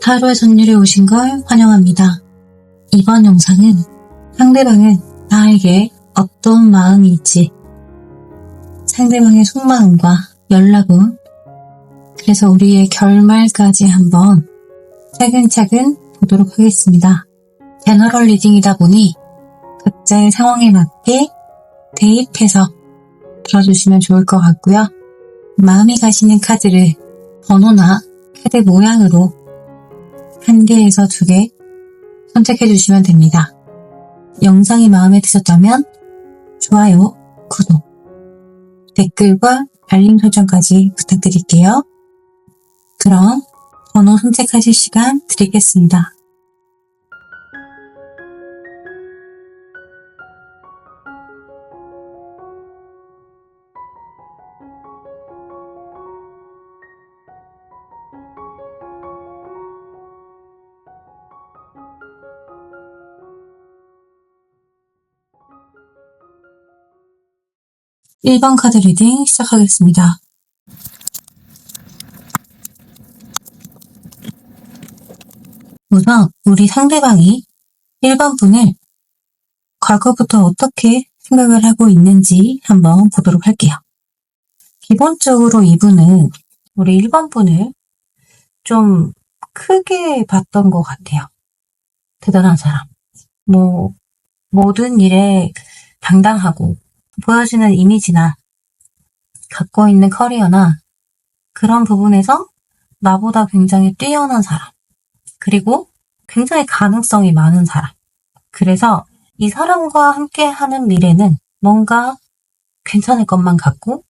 하루의 선율에 오신 걸 환영합니다. 이번 영상은 상대방은 나에게 어떤 마음일지, 상대방의 속마음과 연락운, 그래서 우리의 결말까지 한번 차근차근 보도록 하겠습니다. 제너럴 리딩이다 보니 각자의 상황에 맞게 대입해서 들어주시면 좋을 것 같고요. 마음이 가시는 카드를 번호나 카드 모양으로 1개에서 2개 선택해 주시면 됩니다. 영상이 마음에 드셨다면 좋아요, 구독, 댓글과 알림 설정까지 부탁드릴게요. 그럼 번호 선택하실 시간 드리겠습니다. (1번) 카드 리딩 시작하겠습니다. 우선 우리 상대방이 1번 분을 과거부터 어떻게 생각을 하고 있는지 한번 보도록 할게요. 기본적으로 이분은 우리 1번 분을 좀 크게 봤던 것 같아요. 대단한 사람. 모든 일에 당당하고 보여지는 이미지나 갖고 있는 커리어나 그런 부분에서 나보다 굉장히 뛰어난 사람. 그리고 굉장히 가능성이 많은 사람. 그래서 이 사람과 함께 하는 미래는 뭔가 괜찮을 것만 같고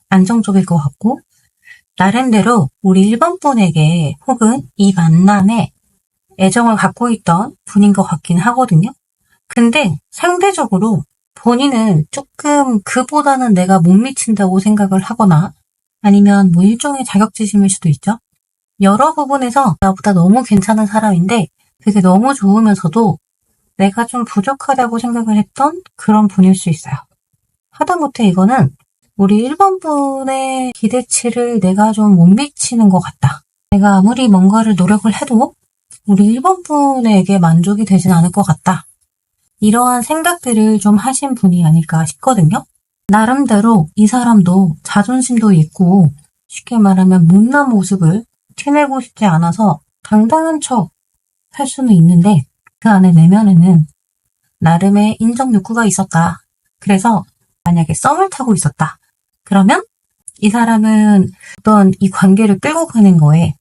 안정적일 것 같고 나름대로 우리 1번 분에게 혹은 이 만남에 애정을 갖고 있던 분인 것 같긴 하거든요. 근데 상대적으로 본인은 조금 그보다는 내가 못 미친다고 생각을 하거나 아니면 일종의 자격지심일 수도 있죠. 여러 부분에서 나보다 너무 괜찮은 사람인데 그게 너무 좋으면서도 내가 좀 부족하다고 생각을 했던 그런 분일 수 있어요. 하다못해 이거는 우리 1번 분의 기대치를 내가 좀 못 미치는 것 같다. 내가 아무리 뭔가를 노력을 해도 우리 1번 분에게 만족이 되진 않을 것 같다. 이러한 생각들을 좀 하신 분이 아닐까 싶거든요. 나름대로 이 사람도 자존심도 있고 쉽게 말하면 못난 모습을 티내고 싶지 않아서 당당한 척 할 수는 있는데 그 안에 내면에는 나름의 인정 욕구가 있었다. 그래서 만약에 썸을 타고 있었다. 그러면 이 사람은 어떤 이 관계를 끌고 가는 거에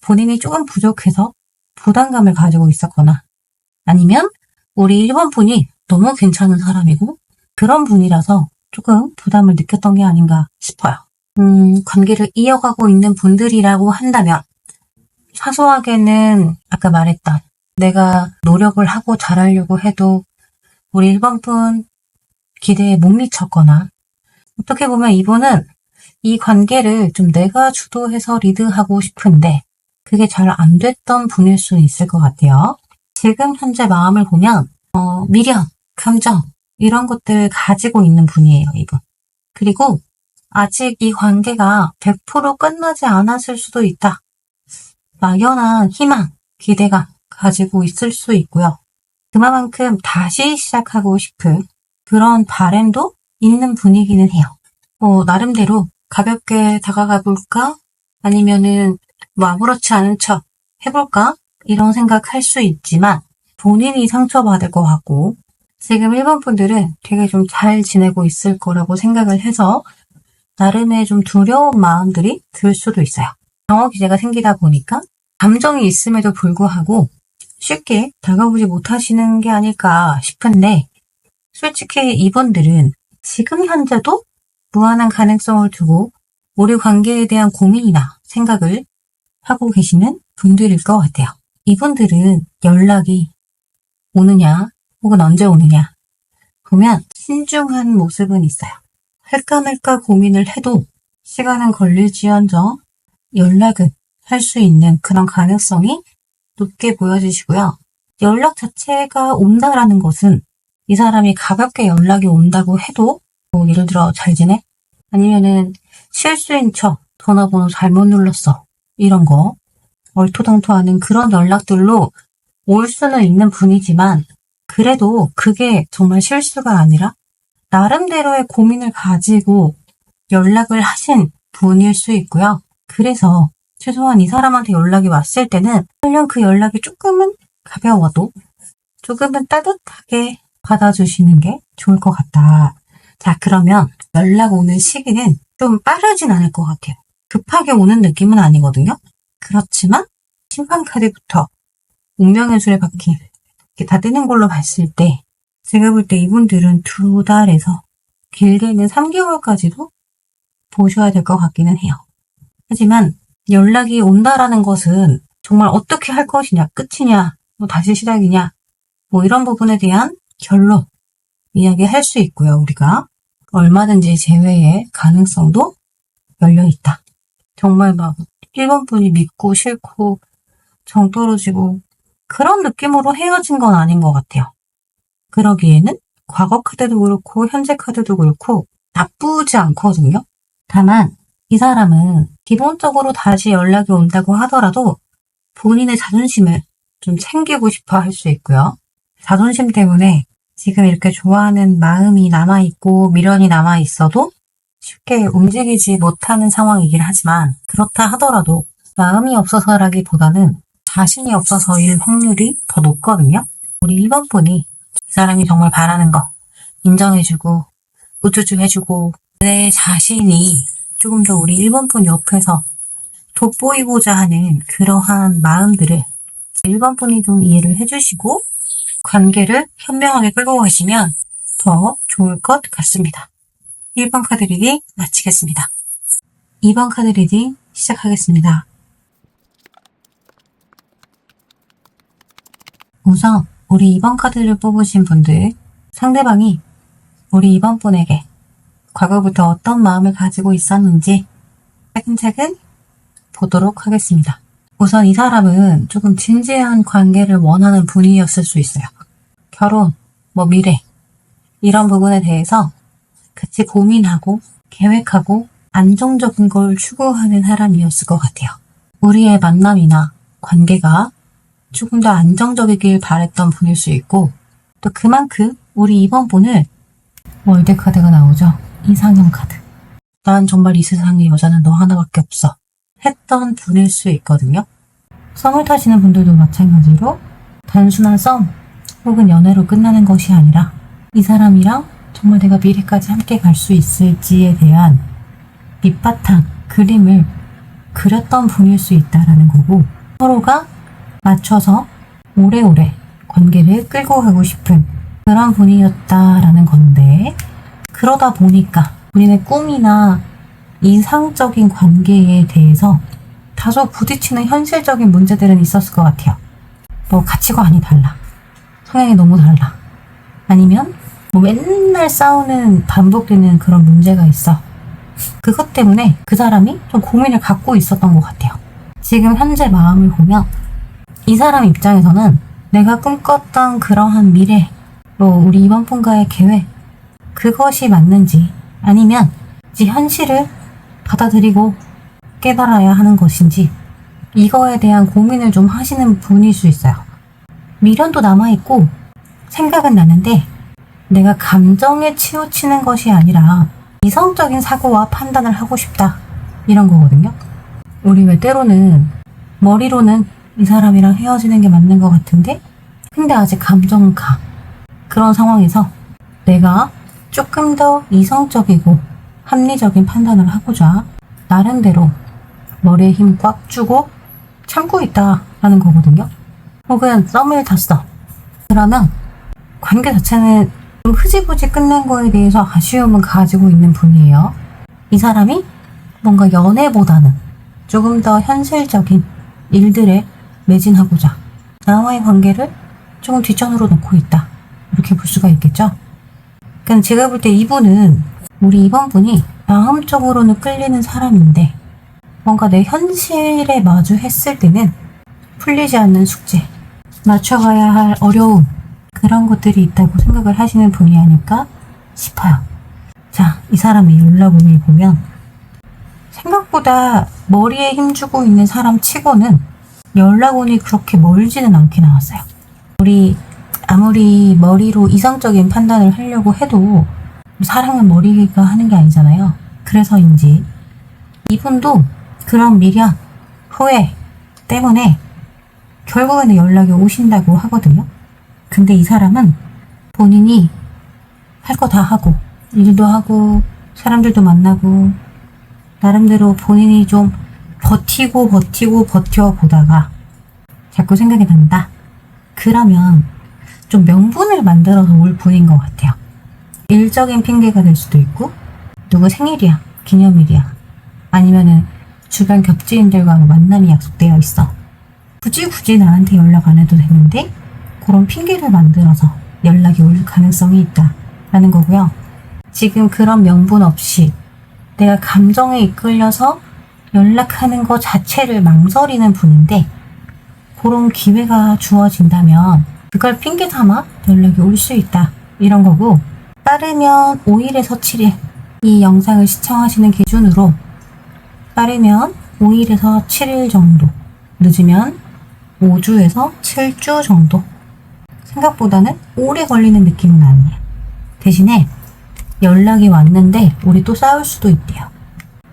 본인이 조금 부족해서 부담감을 가지고 있었거나 아니면 우리 1번 분이 너무 괜찮은 사람이고 그런 분이라서 조금 부담을 느꼈던 게 아닌가 싶어요. 관계를 이어가고 있는 분들이라고 한다면 사소하게는 아까 말했던 내가 노력을 하고 잘하려고 해도 우리 1번 분 기대에 못 미쳤거나 어떻게 보면 이분은 이 관계를 좀 내가 주도해서 리드하고 싶은데 그게 잘 안 됐던 분일 수는 있을 것 같아요. 지금 현재 마음을 보면 미련, 감정 이런 것들을 가지고 있는 분이에요, 이분. 그리고 아직 이 관계가 100% 끝나지 않았을 수도 있다. 막연한 희망, 기대가 가지고 있을 수 있고요. 그만큼 다시 시작하고 싶은 그런 바람도 있는 분이기는 해요. 나름대로 가볍게 다가가 볼까? 아니면은 아무렇지 않은 척 해볼까? 이런 생각할 수 있지만 본인이 상처받을 것 같고 지금 1번 분들은 되게 좀 잘 지내고 있을 거라고 생각을 해서 나름의 좀 두려운 마음들이 들 수도 있어요. 방어 기제가 생기다 보니까 감정이 있음에도 불구하고 쉽게 다가오지 못하시는 게 아닐까 싶은데 솔직히 이분들은 지금 현재도 무한한 가능성을 두고 우리 관계에 대한 고민이나 생각을 하고 계시는 분들일 것 같아요. 이분들은 연락이 오느냐 혹은 언제 오느냐 보면 신중한 모습은 있어요. 할까 말까 고민을 해도 시간은 걸릴지언정 연락은 할 수 있는 그런 가능성이 높게 보여지시고요. 연락 자체가 온다라는 것은 이 사람이 가볍게 연락이 온다고 해도 예를 들어 잘 지내? 아니면은 실수인 척 전화번호 잘못 눌렀어 이런 거 얼토당토하는 그런 연락들로 올 수는 있는 분이지만 그래도 그게 정말 실수가 아니라 나름대로의 고민을 가지고 연락을 하신 분일 수 있고요. 그래서 최소한 이 사람한테 연락이 왔을 때는 물론 그 연락이 조금은 가벼워도 조금은 따뜻하게 받아주시는 게 좋을 것 같다. 자, 그러면 연락 오는 시기는 좀 빠르진 않을 것 같아요. 급하게 오는 느낌은 아니거든요. 그렇지만 심판카드부터 운명의 수레바퀴 이렇게 다 뜨는 걸로 봤을 때 제가 볼 때 이분들은 2달에서 길게는 3개월까지도 보셔야 될 것 같기는 해요. 하지만 연락이 온다라는 것은 정말 어떻게 할 것이냐, 끝이냐, 뭐 다시 시작이냐, 뭐 이런 부분에 대한 결론 이야기할 수 있고요. 우리가 얼마든지 재회의 가능성도 열려있다. 정말 막 1번 분이 믿고 싫고 정 떨어지고 그런 느낌으로 헤어진 건 아닌 것 같아요. 그러기에는 과거 카드도 그렇고 현재 카드도 그렇고 나쁘지 않거든요. 다만 이 사람은 기본적으로 다시 연락이 온다고 하더라도 본인의 자존심을 좀 챙기고 싶어 할 수 있고요. 자존심 때문에 지금 이렇게 좋아하는 마음이 남아있고 미련이 남아있어도 쉽게 움직이지 못하는 상황이긴 하지만 그렇다 하더라도 마음이 없어서라기보다는 자신이 없어서일 확률이 더 높거든요. 우리 1번 분이 이 사람이 정말 바라는 거 인정해주고 우쭈쭈 해주고 내 자신이 조금 더 우리 1번 분 옆에서 돋보이고자 하는 그러한 마음들을 1번 분이 좀 이해를 해주시고 관계를 현명하게 끌고 가시면 더 좋을 것 같습니다. 1번 카드 리딩 마치겠습니다. 2번 카드 리딩 시작하겠습니다. 우선 우리 2번 카드를 뽑으신 분들, 상대방이 우리 2번 분에게 과거부터 어떤 마음을 가지고 있었는지 차근차근 보도록 하겠습니다. 우선 이 사람은 조금 진지한 관계를 원하는 분이었을 수 있어요. 결혼, 미래 이런 부분에 대해서 같이 고민하고 계획하고 안정적인 걸 추구하는 사람이었을 것 같아요. 우리의 만남이나 관계가 조금 더 안정적이길 바랬던 분일 수 있고 또 그만큼 우리 2번 분을 월드 카드가 나오죠. 이상형 카드. 난 정말 이 세상에 여자는 너 하나밖에 없어. 했던 분일 수 있거든요. 썸을 타시는 분들도 마찬가지로 단순한 썸 혹은 연애로 끝나는 것이 아니라 이 사람이랑 정말 내가 미래까지 함께 갈 수 있을지에 대한 밑바탕 그림을 그렸던 분일 수 있다라는 거고 서로가 맞춰서 오래오래 관계를 끌고 가고 싶은 그런 분이었다라는 건데 그러다 보니까 본인의 꿈이나 이상적인 관계에 대해서 다소 부딪히는 현실적인 문제들은 있었을 것 같아요. 가치관이 달라. 성향이 너무 달라. 아니면 맨날 싸우는 반복되는 그런 문제가 있어. 그것 때문에 그 사람이 좀 고민을 갖고 있었던 것 같아요. 지금 현재 마음을 보면 이 사람 입장에서는 내가 꿈꿨던 그러한 미래, 우리 이번 분과의 계획, 그것이 맞는지 아니면 이제 현실을 받아들이고 깨달아야 하는 것인지 이거에 대한 고민을 좀 하시는 분일 수 있어요. 미련도 남아있고 생각은 나는데 내가 감정에 치우치는 것이 아니라 이성적인 사고와 판단을 하고 싶다 이런 거거든요. 우리 왜 때로는 머리로는 이 사람이랑 헤어지는 게 맞는 것 같은데 근데 아직 감정은 가. 그런 상황에서 내가 조금 더 이성적이고 합리적인 판단을 하고자 나름대로 머리에 힘 꽉 주고 참고 있다라는 거거든요. 혹은 썸을 탔어. 그러면 관계 자체는 좀 흐지부지 끝낸 거에 대해서 아쉬움은 가지고 있는 분이에요. 이 사람이 뭔가 연애보다는 조금 더 현실적인 일들에 매진하고자 나와의 관계를 조금 뒷전으로 놓고 있다. 이렇게 볼 수가 있겠죠. 그러니까 제가 볼 때 이분은 우리 이번 분이 마음적으로는 끌리는 사람인데 뭔가 내 현실에 마주했을 때는 풀리지 않는 숙제, 맞춰가야 할 어려움 그런 것들이 있다고 생각을 하시는 분이 아닐까 싶어요. 자, 이 사람의 연락운을 보면 생각보다 머리에 힘주고 있는 사람 치고는 연락원이 그렇게 멀지는 않게 나왔어요. 우리 아무리 머리로 이성적인 판단을 하려고 해도 사랑은 머리가 하는 게 아니잖아요. 그래서인지 이분도 그런 미련, 후회 때문에 결국에는 연락이 오신다고 하거든요. 근데 이 사람은 본인이 할 거 다 하고 일도 하고 사람들도 만나고 나름대로 본인이 좀 버티고 버텨보다가 자꾸 생각이 난다. 그러면 좀 명분을 만들어서 올 분인 것 같아요. 일적인 핑계가 될 수도 있고 누구 생일이야, 기념일이야, 아니면은 주변 겹지인들과 만남이 약속되어 있어. 굳이 나한테 연락 안 해도 되는데 그런 핑계를 만들어서 연락이 올 가능성이 있다라는 거고요. 지금 그런 명분 없이 내가 감정에 이끌려서 연락하는 것 자체를 망설이는 분인데 그런 기회가 주어진다면 그걸 핑계 삼아 연락이 올 수 있다. 이런 거고, 빠르면 5일에서 7일, 이 영상을 시청하시는 기준으로 빠르면 5일에서 7일 정도, 늦으면 5주에서 7주 정도. 생각보다는 오래 걸리는 느낌은 아니에요. 대신에 연락이 왔는데 우리 또 싸울 수도 있대요.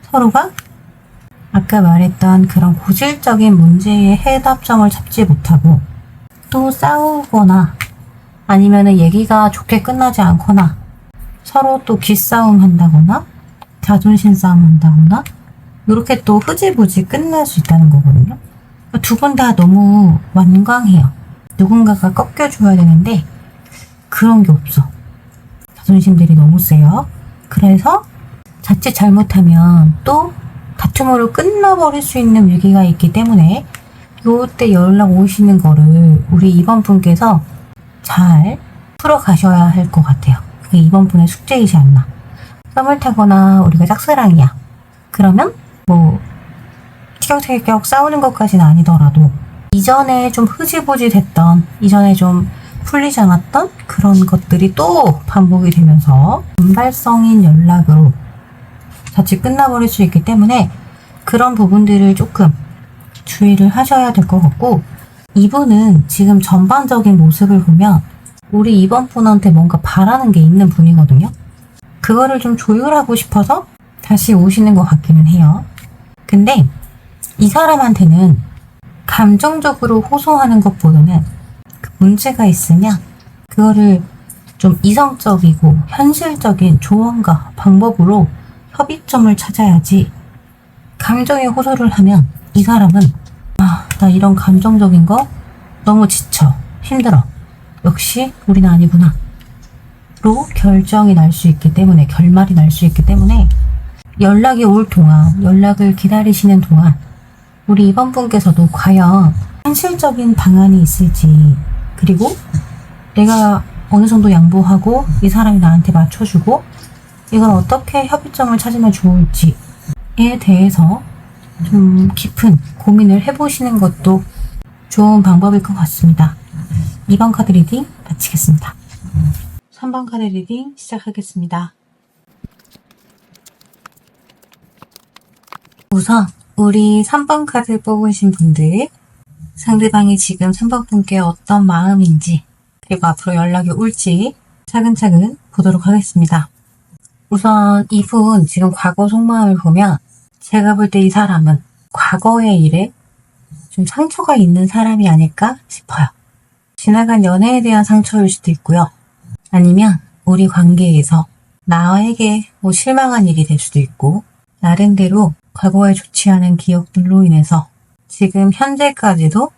서로가 아까 말했던 그런 고질적인 문제의 해답점을 잡지 못하고 또 싸우거나 아니면은 얘기가 좋게 끝나지 않거나 서로 또 기싸움 한다거나 자존심 싸움 한다거나 이렇게 또 흐지부지 끝날 수 있다는 거거든요. 두 분 다 너무 완강해요. 누군가가 꺾여줘야 되는데 그런 게 없어. 자존심들이 너무 세요. 그래서 자칫 잘못하면 또 다툼으로 끝나버릴 수 있는 위기가 있기 때문에 요때 연락 오시는 거를 우리 이번 분께서 잘 풀어가셔야 할 것 같아요. 그게 이번 분의 숙제이지 않나. 썸을 타거나 우리가 짝사랑이야. 그러면 뭐 티격태격 싸우는 것까지는 아니더라도 이전에 좀 흐지부지 됐던, 이전에 좀 풀리지 않았던 그런 것들이 또 반복이 되면서 분발성인 연락으로 자칫 끝나버릴 수 있기 때문에 그런 부분들을 조금 주의를 하셔야 될 것 같고, 이분은 지금 전반적인 모습을 보면 우리 이번 분한테 뭔가 바라는 게 있는 분이거든요. 그거를 좀 조율하고 싶어서 다시 오시는 것 같기는 해요. 근데 이 사람한테는 감정적으로 호소하는 것보다는 그 문제가 있으면 그거를 좀 이성적이고 현실적인 조언과 방법으로 협의점을 찾아야지, 감정에 호소를 하면 이 사람은 나 이런 감정적인 거 너무 지쳐, 힘들어, 역시 우리는 아니구나 로 결정이 날 수 있기 때문에, 결말이 날 수 있기 때문에 연락이 올 동안, 연락을 기다리시는 동안 우리 이번 분께서도 과연 현실적인 방안이 있을지, 그리고 내가 어느 정도 양보하고 이 사람이 나한테 맞춰주고 이걸 어떻게 협의점을 찾으면 좋을지에 대해서 좀 깊은 고민을 해보시는 것도 좋은 방법일 것 같습니다. 2번 카드 리딩 마치겠습니다. 3번 카드 리딩 시작하겠습니다. 우선 우리 3번 카드 뽑으신 분들, 상대방이 지금 3번 분께 어떤 마음인지 그리고 앞으로 연락이 올지 차근차근 보도록 하겠습니다. 우선 이분 지금 과거 속마음을 보면 제가 볼 때 이 사람은 과거의 일에 좀 상처가 있는 사람이 아닐까 싶어요. 지나간 연애에 대한 상처일 수도 있고요. 아니면 우리 관계에서 나에게 뭐 실망한 일이 될 수도 있고, 나름대로 과거에 좋지 않은 기억들로 인해서 지금 현재까지도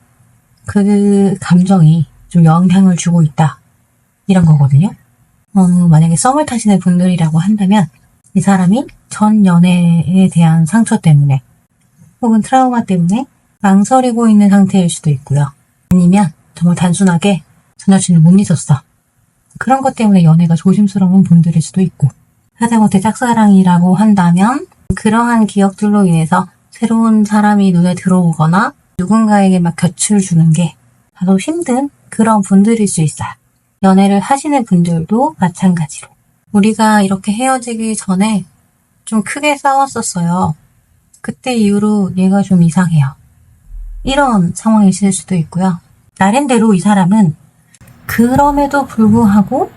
그 감정이 좀 영향을 주고 있다, 이런 거거든요. 만약에 썸을 타시는 분들이라고 한다면 이 사람이 전 연애에 대한 상처 때문에 혹은 트라우마 때문에 망설이고 있는 상태일 수도 있고요. 아니면 정말 단순하게 전 여친을 못 잊었어, 그런 것 때문에 연애가 조심스러운 분들일 수도 있고, 하다못해 짝사랑이라고 한다면 그러한 기억들로 인해서 새로운 사람이 눈에 들어오거나 누군가에게 막 곁을 주는 게 다소 힘든 그런 분들일 수 있어요. 연애를 하시는 분들도 마찬가지로. 우리가 이렇게 헤어지기 전에 좀 크게 싸웠었어요. 그때 이후로 얘가 좀 이상해요. 이런 상황이 있을 수도 있고요. 나름대로 이 사람은 그럼에도 불구하고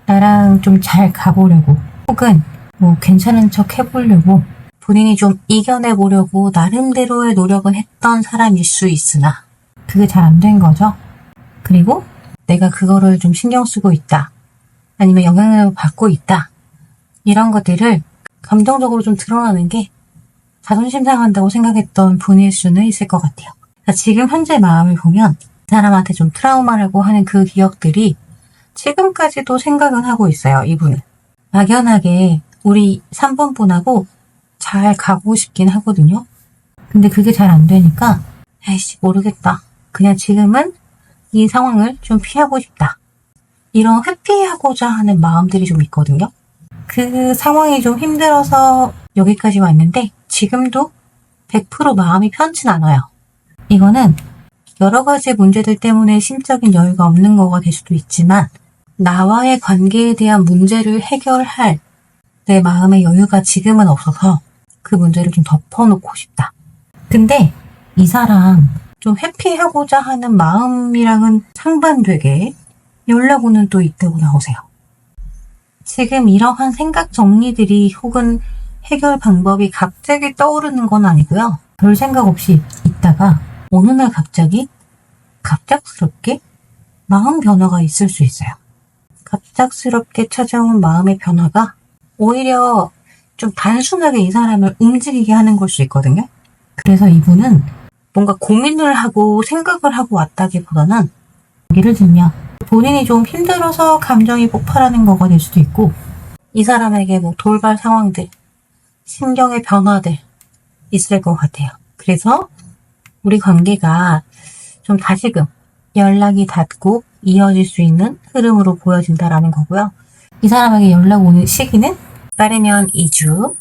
나랑 좀 잘 가보려고 혹은 뭐 괜찮은 척 해보려고 본인이 좀 이겨내보려고 나름대로의 노력은 했던 사람일 수 있으나 그게 잘 안 된 거죠. 그리고 내가 그거를 좀 신경 쓰고 있다. 아니면 영향을 받고 있다. 이런 것들을 감정적으로 좀 드러나는 게 자존심 상한다고 생각했던 분일 수는 있을 것 같아요. 지금 현재 마음을 보면 이 사람한테 좀 트라우마라고 하는 그 기억들이 지금까지도 생각은 하고 있어요. 이분은. 막연하게 우리 3번 분하고 잘 가고 싶긴 하거든요. 근데 그게 잘 안 되니까 에이씨 모르겠다. 그냥 지금은 이 상황을 좀 피하고 싶다. 이런 회피하고자 하는 마음들이 좀 있거든요. 그 상황이 좀 힘들어서 여기까지 왔는데 지금도 100% 마음이 편치 않아요. 이거는 여러 가지 문제들 때문에 심적인 여유가 없는 거가 될 수도 있지만 나와의 관계에 대한 문제를 해결할 내 마음의 여유가 지금은 없어서 그 문제를 좀 덮어놓고 싶다. 근데 이 사람 좀 회피하고자 하는 마음이랑은 상반되게 연락 오는 또 있다고 나오세요. 지금 이러한 생각 정리들이 혹은 해결 방법이 갑자기 떠오르는 건 아니고요. 별 생각 없이 있다가 어느 날 갑작스럽게 마음 변화가 있을 수 있어요. 갑작스럽게 찾아온 마음의 변화가 오히려 좀 단순하게 이 사람을 움직이게 하는 걸 수 있거든요. 그래서 이분은 뭔가 고민을 하고 생각을 하고 왔다기보다는 예를 들면 본인이 좀 힘들어서 감정이 폭발하는 거가 될 수도 있고 이 사람에게 뭐 돌발 상황들, 심경의 변화들 있을 것 같아요. 그래서 우리 관계가 좀 다시금 연락이 닿고 이어질 수 있는 흐름으로 보여진다라는 거고요. 이 사람에게 연락 오는 시기는 빠르면 2주,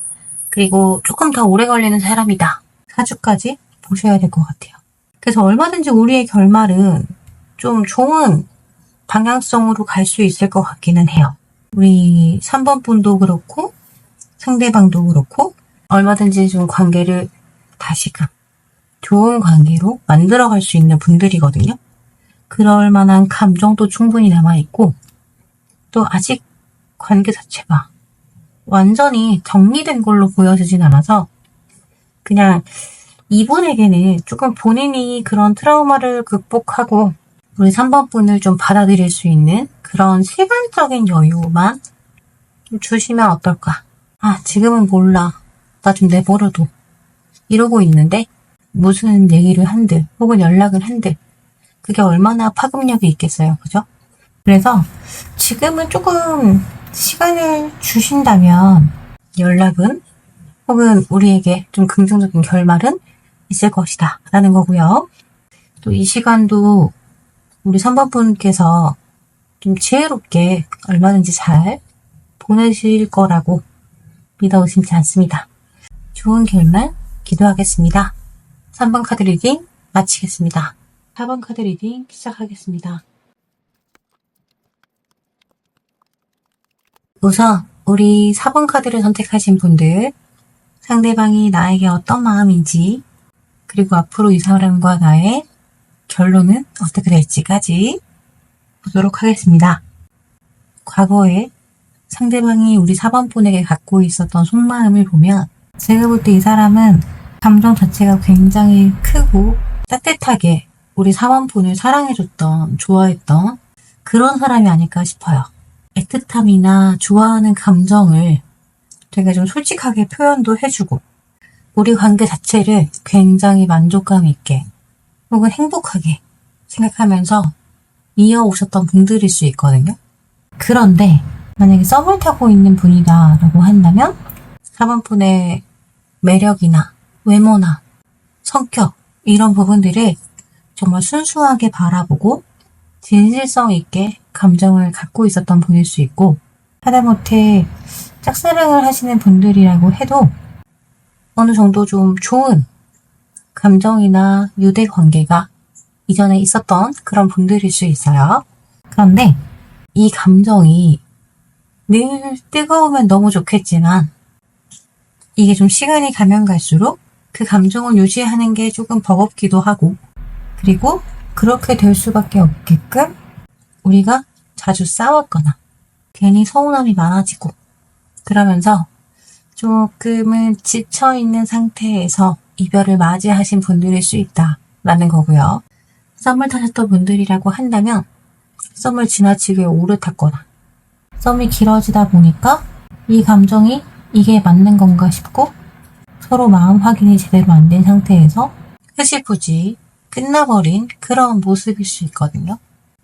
그리고 조금 더 오래 걸리는 사람이다. 4주까지 보셔야 될 것 같아요. 그래서 얼마든지 우리의 결말은 좀 좋은 방향성으로 갈 수 있을 것 같기는 해요. 우리 3번 분도 그렇고 상대방도 그렇고 얼마든지 좀 관계를 다시금 좋은 관계로 만들어갈 수 있는 분들이거든요. 그럴 만한 감정도 충분히 남아있고 또 아직 관계 자체가 완전히 정리된 걸로 보여지진 않아서 그냥 이분에게는 조금 본인이 그런 트라우마를 극복하고 우리 3번 분을 좀 받아들일 수 있는 그런 시간적인 여유만 좀 주시면 어떨까. 지금은 몰라. 나 좀 내버려둬. 이러고 있는데 무슨 얘기를 한들 혹은 연락을 한들 그게 얼마나 파급력이 있겠어요. 그죠? 그래서 지금은 조금 시간을 주신다면 연락은 혹은 우리에게 좀 긍정적인 결말은 있을 것이다 라는 거고요. 또 이 시간도 우리 3번 분께서 좀 지혜롭게 얼마든지 잘 보내실 거라고 믿어 의심치 않습니다. 좋은 결말 기도하겠습니다. 3번 카드 리딩 마치겠습니다. 4번 카드 리딩 시작하겠습니다. 우선 우리 4번 카드를 선택하신 분들 상대방이 나에게 어떤 마음인지 그리고 앞으로 이 사람과 나의 결론은 어떻게 될지까지 보도록 하겠습니다. 과거에 상대방이 우리 4번 분에게 갖고 있었던 속마음을 보면 제가 볼 때 이 사람은 감정 자체가 굉장히 크고 따뜻하게 우리 4번 분을 사랑해줬던, 좋아했던 그런 사람이 아닐까 싶어요. 애틋함이나 좋아하는 감정을 되게 좀 솔직하게 표현도 해주고 우리 관계 자체를 굉장히 만족감 있게 혹은 행복하게 생각하면서 이어오셨던 분들일 수 있거든요. 그런데 만약에 썸을 타고 있는 분이다 라고 한다면 4번 분의 매력이나 외모나 성격 이런 부분들을 정말 순수하게 바라보고 진실성 있게 감정을 갖고 있었던 분일 수 있고 하다못해 짝사랑을 하시는 분들이라고 해도 어느 정도 좀 좋은 감정이나 유대 관계가 이전에 있었던 그런 분들일 수 있어요. 그런데 이 감정이 늘 뜨거우면 너무 좋겠지만 이게 좀 시간이 가면 갈수록 그 감정을 유지하는 게 조금 버겁기도 하고, 그리고 그렇게 될 수밖에 없게끔 우리가 자주 싸웠거나 괜히 서운함이 많아지고 그러면서 조금은 지쳐있는 상태에서 이별을 맞이하신 분들일 수 있다라는 거고요. 썸을 타셨던 분들이라고 한다면 썸을 지나치게 오래 탔거나 썸이 길어지다 보니까 이 감정이 이게 맞는 건가 싶고 서로 마음 확인이 제대로 안 된 상태에서 흐지부지 끝나버린 그런 모습일 수 있거든요.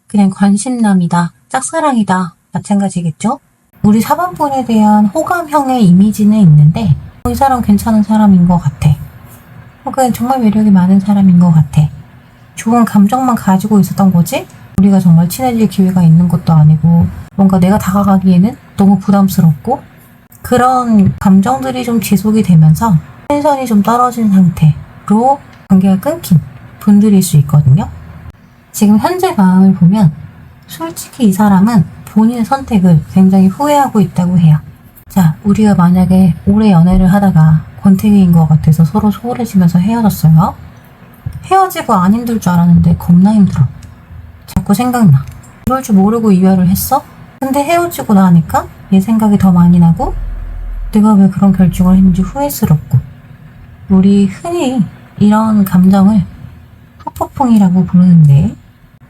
그냥 관심남이다, 짝사랑이다 마찬가지겠죠? 우리 4번분에 대한 호감형의 이미지는 있는데 이 사람 괜찮은 사람인 것 같아. 혹은 정말 매력이 많은 사람인 것 같아. 좋은 감정만 가지고 있었던 거지? 우리가 정말 친해질 기회가 있는 것도 아니고 뭔가 내가 다가가기에는 너무 부담스럽고 그런 감정들이 좀 지속이 되면서 텐션이 좀 떨어진 상태로 관계가 끊긴 분들일 수 있거든요. 지금 현재 마음을 보면 솔직히 이 사람은 본인의 선택을 굉장히 후회하고 있다고 해요. 자, 우리가 만약에 오래 연애를 하다가 권태기인 것 같아서 서로 소홀해지면서 헤어졌어요. 헤어지고 안 힘들 줄 알았는데 겁나 힘들어. 자꾸 생각나. 이럴 줄 모르고 이별을 했어? 근데 헤어지고 나니까 얘 생각이 더 많이 나고 내가 왜 그런 결정을 했는지 후회스럽고 우리 흔히 이런 감정을 후폭풍이라고 부르는데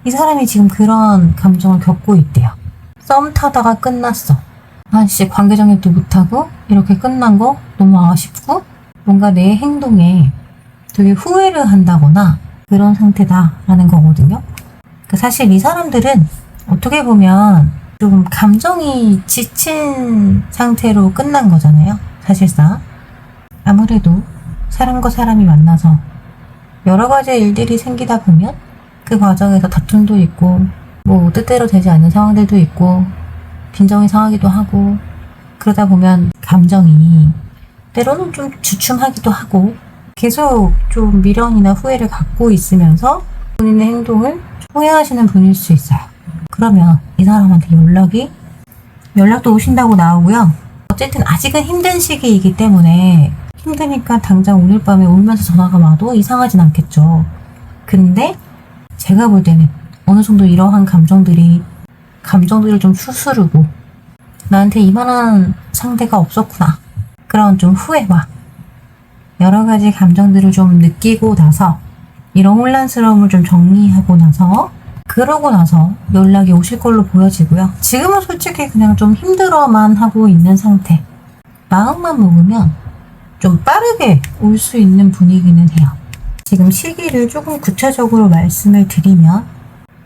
이 사람이 지금 그런 감정을 겪고 있대요. 썸 타다가 끝났어. 아씨 관계 정립도 못하고 이렇게 끝난 거 너무 아쉽고 뭔가 내 행동에 되게 후회를 한다거나 그런 상태다라는 거거든요. 사실 이 사람들은 어떻게 보면 좀 감정이 지친 상태로 끝난 거잖아요. 사실상 아무래도 사람과 사람이 만나서 여러 가지 일들이 생기다 보면 그 과정에서 다툼도 있고 뭐 뜻대로 되지 않는 상황들도 있고 빈정이 상하기도 하고 그러다 보면 감정이 때로는 좀 주춤하기도 하고 계속 좀 미련이나 후회를 갖고 있으면서 본인의 행동을 후회하시는 분일 수 있어요. 그러면 이 사람한테 연락도 오신다고 나오고요. 어쨌든 아직은 힘든 시기이기 때문에 힘드니까 당장 오늘 밤에 울면서 전화가 와도 이상하진 않겠죠. 근데 제가 볼 때는 어느 정도 이러한 감정들을 좀 추스르고 나한테 이만한 상대가 없었구나. 그런 좀 후회와 여러 가지 감정들을 좀 느끼고 나서 이런 혼란스러움을 좀 정리하고 나서 그러고 나서 연락이 오실 걸로 보여지고요. 지금은 솔직히 그냥 좀 힘들어만 하고 있는 상태. 마음만 먹으면 좀 빠르게 올 수 있는 분위기는 해요. 지금 시기를 조금 구체적으로 말씀을 드리면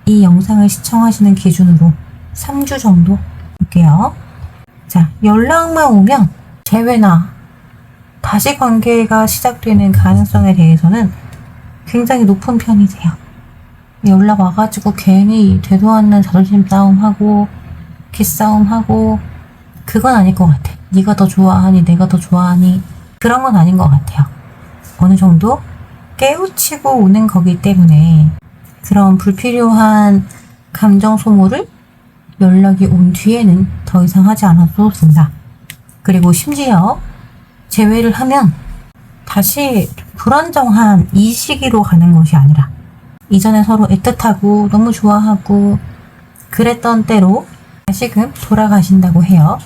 이 영상을 시청하시는 기준으로 3주 정도 볼게요. 자, 연락만 오면 재회나 다시 관계가 시작되는 가능성에 대해서는 굉장히 높은 편이세요. 연락 와가지고 괜히 되도 않는 자존심 싸움하고 기싸움하고 그건 아닐 것 같아. 네가 더 좋아하니 내가 더 좋아하니 그런 건 아닌 것 같아요. 어느 정도 깨우치고 오는 거기 때문에 그런 불필요한 감정 소모를 연락이 온 뒤에는 더 이상 하지 않아도 된다. 그리고 심지어 재회를 하면 다시 불안정한 이 시기로 가는 것이 아니라 이전에 서로 애틋하고 너무 좋아하고 그랬던 때로 다시금 돌아가신다고 해요.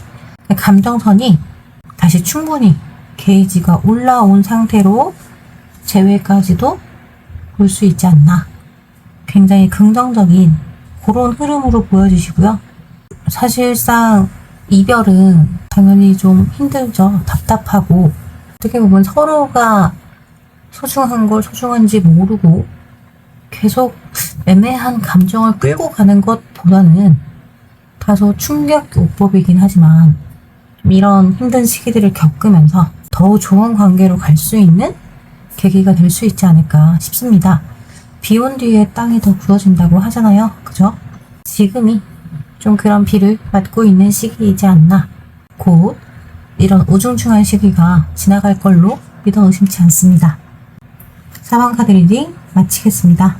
감정선이 다시 충분히 게이지가 올라온 상태로 재회까지도 볼 수 있지 않나. 굉장히 긍정적인 그런 흐름으로 보여주시고요. 사실상 이별은 당연히 좀 힘들죠. 답답하고 어떻게 보면 서로가 소중한 걸 소중한지 모르고 계속 애매한 감정을 끌고 가는 것보다는 다소 충격요법이긴 하지만 이런 힘든 시기들을 겪으면서 더 좋은 관계로 갈 수 있는 계기가 될 수 있지 않을까 싶습니다. 비 온 뒤에 땅이 더 굳어진다고 하잖아요. 그죠? 지금이 좀 그런 비를 맞고 있는 시기이지 않나. 곧 이런 우중충한 시기가 지나갈 걸로 믿어 의심치 않습니다. 4번 카드 리딩 마치겠습니다.